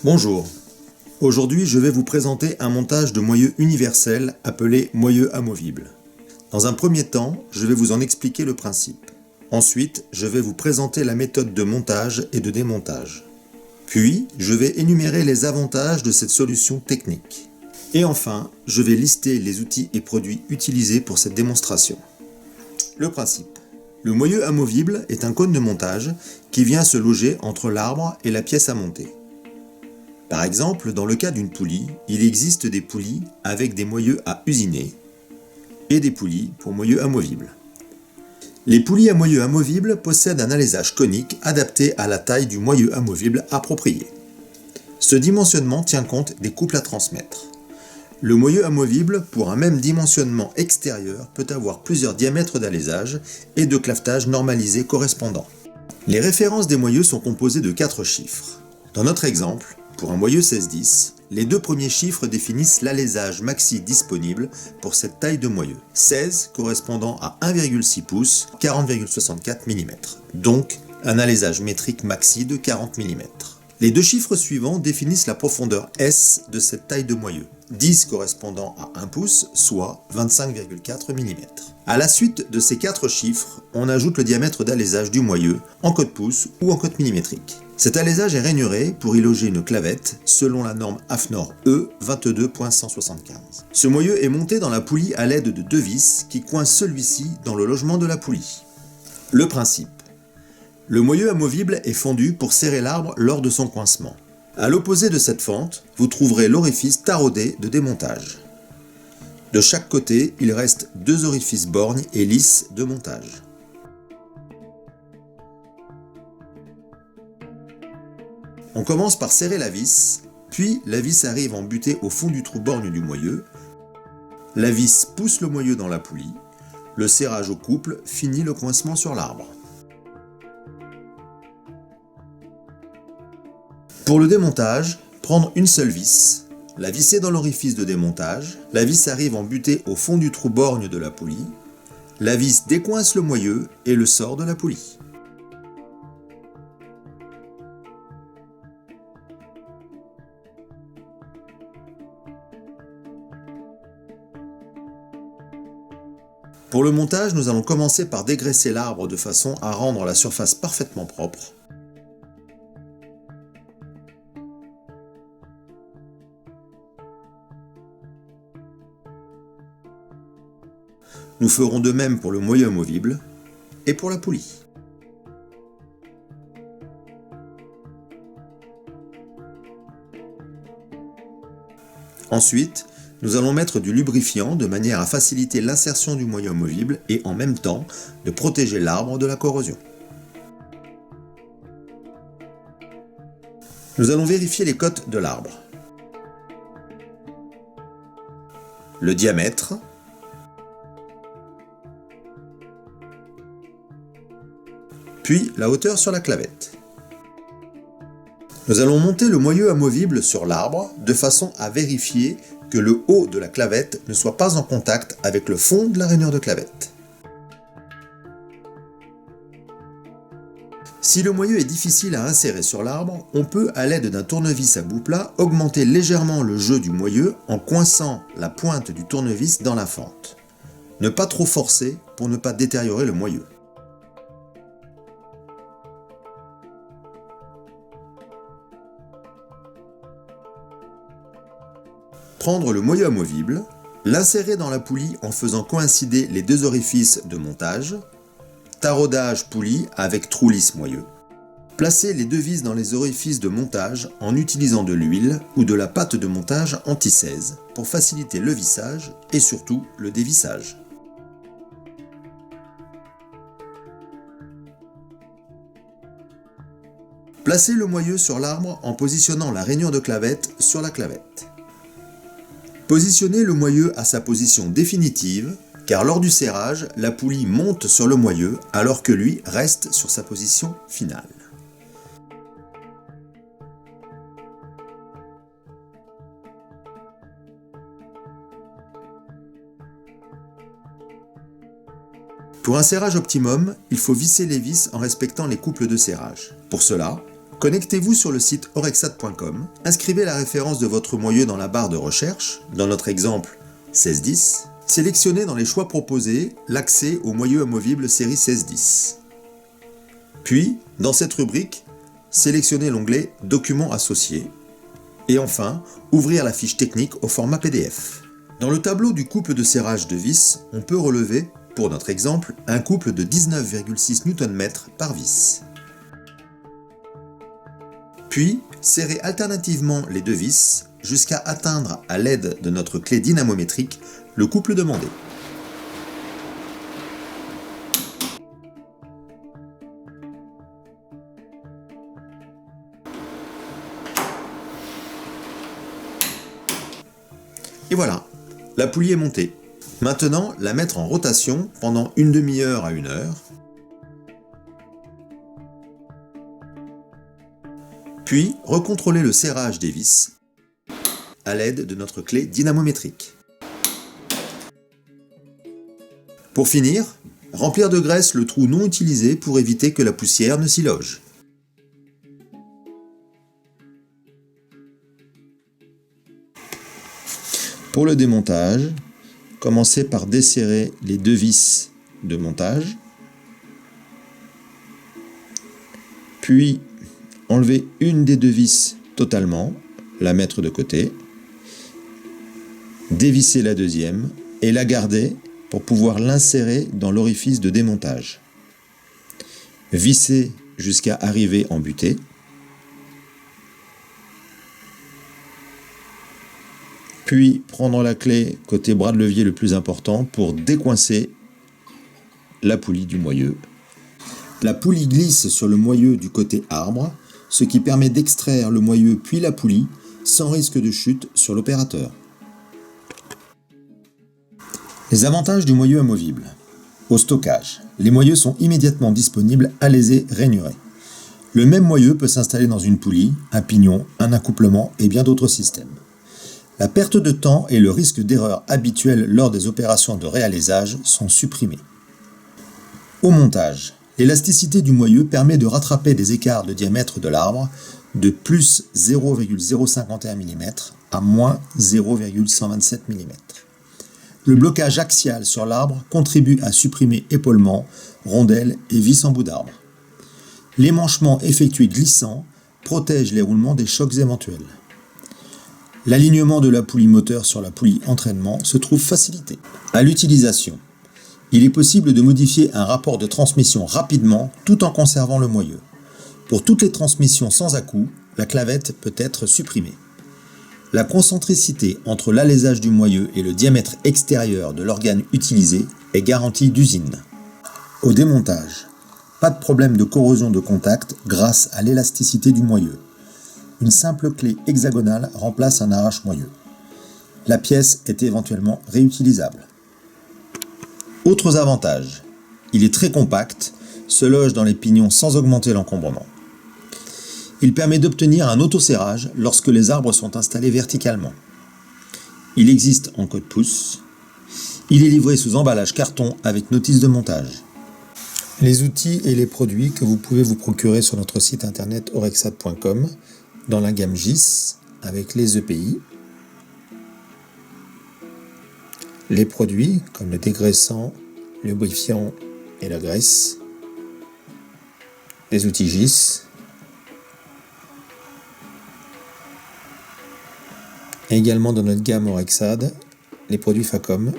Bonjour, aujourd'hui je vais vous présenter un montage de moyeu universel appelé moyeu amovible. Dans un premier temps, je vais vous en expliquer le principe. Ensuite, je vais vous présenter la méthode de montage et de démontage. Puis, je vais énumérer les avantages de cette solution technique. Et enfin, je vais lister les outils et produits utilisés pour cette démonstration. Le principe. Le moyeu amovible est un cône de montage qui vient se loger entre l'arbre et la pièce à monter. Par exemple, dans le cas d'une poulie, il existe des poulies avec des moyeux à usiner et des poulies pour moyeux amovibles. Les poulies à moyeu amovible possèdent un alésage conique adapté à la taille du moyeu amovible approprié. Ce dimensionnement tient compte des couples à transmettre. Le moyeu amovible, pour un même dimensionnement extérieur, peut avoir plusieurs diamètres d'alésage et de clavetage normalisés correspondants. Les références des moyeux sont composées de 4 chiffres. Dans notre exemple, pour un moyeu 16-10, les deux premiers chiffres définissent l'alésage maxi disponible pour cette taille de moyeu. 16 correspondant à 1,6 pouces, 40,64 mm. Donc, un alésage métrique maxi de 40 mm. Les deux chiffres suivants définissent la profondeur S de cette taille de moyeu. 10 correspondant à 1 pouce, soit 25,4 mm. À la suite de ces 4 chiffres, on ajoute le diamètre d'alésage du moyeu en code pouce ou en code millimétrique. Cet alésage est rainuré pour y loger une clavette selon la norme AFNOR E 22.175. Ce moyeu est monté dans la poulie à l'aide de 2 vis qui coincent celui-ci dans le logement de la poulie. Le principe. Le moyeu amovible est fendu pour serrer l'arbre lors de son coincement. À l'opposé de cette fente, vous trouverez l'orifice taraudé de démontage. De chaque côté, il reste 2 orifices borgnes et lisses de montage. On commence par serrer la vis, puis la vis arrive en butée au fond du trou borgne du moyeu. La vis pousse le moyeu dans la poulie. Le serrage au couple finit le coincement sur l'arbre. Pour le démontage, prendre une seule vis, la visser dans l'orifice de démontage, la vis arrive en butée au fond du trou borgne de la poulie, la vis décoince le moyeu et le sort de la poulie. Pour le montage, nous allons commencer par dégraisser l'arbre de façon à rendre la surface parfaitement propre. Nous ferons de même pour le moyeu amovible et pour la poulie. Ensuite, nous allons mettre du lubrifiant de manière à faciliter l'insertion du moyeu amovible et en même temps de protéger l'arbre de la corrosion. Nous allons vérifier les cotes de l'arbre. Le diamètre, puis la hauteur sur la clavette. Nous allons monter le moyeu amovible sur l'arbre de façon à vérifier que le haut de la clavette ne soit pas en contact avec le fond de la rainure de clavette. Si le moyeu est difficile à insérer sur l'arbre, on peut, à l'aide d'un tournevis à bout plat, augmenter légèrement le jeu du moyeu en coinçant la pointe du tournevis dans la fente. Ne pas trop forcer pour ne pas détériorer le moyeu. Prendre le moyeu amovible, l'insérer dans la poulie en faisant coïncider les 2 orifices de montage, taraudage poulie avec trou lisse moyeu. Placer les 2 vis dans les orifices de montage en utilisant de l'huile ou de la pâte de montage anti-seize pour faciliter le vissage et surtout le dévissage. Placez le moyeu sur l'arbre en positionnant la rainure de clavette sur la clavette. Positionnez le moyeu à sa position définitive, car lors du serrage, la poulie monte sur le moyeu alors que lui reste sur sa position finale. Pour un serrage optimum, il faut visser les vis en respectant les couples de serrage. Pour cela, Connectez-vous sur le site orexat.com, inscrivez la référence de votre moyeu dans la barre de recherche, dans notre exemple 1610, sélectionnez dans les choix proposés l'accès au moyeu amovible série 1610. Puis, dans cette rubrique, sélectionnez l'onglet « Documents associés » et enfin, ouvrir la fiche technique au format PDF. Dans le tableau du couple de serrage de vis, on peut relever, pour notre exemple, un couple de 19,6 Nm par vis. Puis, serrez alternativement les deux vis jusqu'à atteindre, à l'aide de notre clé dynamométrique, le couple demandé. Et voilà, la poulie est montée. Maintenant, la mettre en rotation pendant une demi-heure à 1 heure. Puis, recontrôler le serrage des vis à l'aide de notre clé dynamométrique. Pour finir, remplir de graisse le trou non utilisé pour éviter que la poussière ne s'y loge. Pour le démontage, commencez par desserrer les deux vis de montage, puis enlever une des deux vis totalement, la mettre de côté, dévisser la deuxième et la garder pour pouvoir l'insérer dans l'orifice de démontage. Visser jusqu'à arriver en butée. Puis prendre la clé côté bras de levier le plus important pour décoincer la poulie du moyeu. La poulie glisse sur le moyeu du côté arbre, ce qui permet d'extraire le moyeu puis la poulie sans risque de chute sur l'opérateur. Les avantages du moyeu amovible. Au stockage, les moyeux sont immédiatement disponibles, alésés, rainurés. Le même moyeu peut s'installer dans une poulie, un pignon, un accouplement et bien d'autres systèmes. La perte de temps et le risque d'erreur habituel lors des opérations de réalésage sont supprimés. Au montage, l'élasticité du moyeu permet de rattraper des écarts de diamètre de l'arbre de plus 0,051 mm à moins 0,127 mm. Le blocage axial sur l'arbre contribue à supprimer épaulements, rondelles et vis en bout d'arbre. L'émanchement effectué glissant protège les roulements des chocs éventuels. L'alignement de la poulie moteur sur la poulie entraînement se trouve facilité. À l'utilisation, il est possible de modifier un rapport de transmission rapidement tout en conservant le moyeu. Pour toutes les transmissions sans à-coups, la clavette peut être supprimée. La concentricité entre l'alésage du moyeu et le diamètre extérieur de l'organe utilisé est garantie d'usine. Au démontage, pas de problème de corrosion de contact grâce à l'élasticité du moyeu. Une simple clé hexagonale remplace un arrache-moyeu. La pièce est éventuellement réutilisable. Autres avantages. Il est très compact, se loge dans les pignons sans augmenter l'encombrement. Il permet d'obtenir un autoserrage lorsque les arbres sont installés verticalement. Il existe en code-pouce. Il est livré sous emballage carton avec notice de montage. Les outils et les produits que vous pouvez vous procurer sur notre site internet orexat.com dans la gamme GIS avec les EPI. Les produits comme le dégraissant, le lubrifiant et la graisse. Les outils GIS. Et également dans notre gamme Orexad, les produits Facom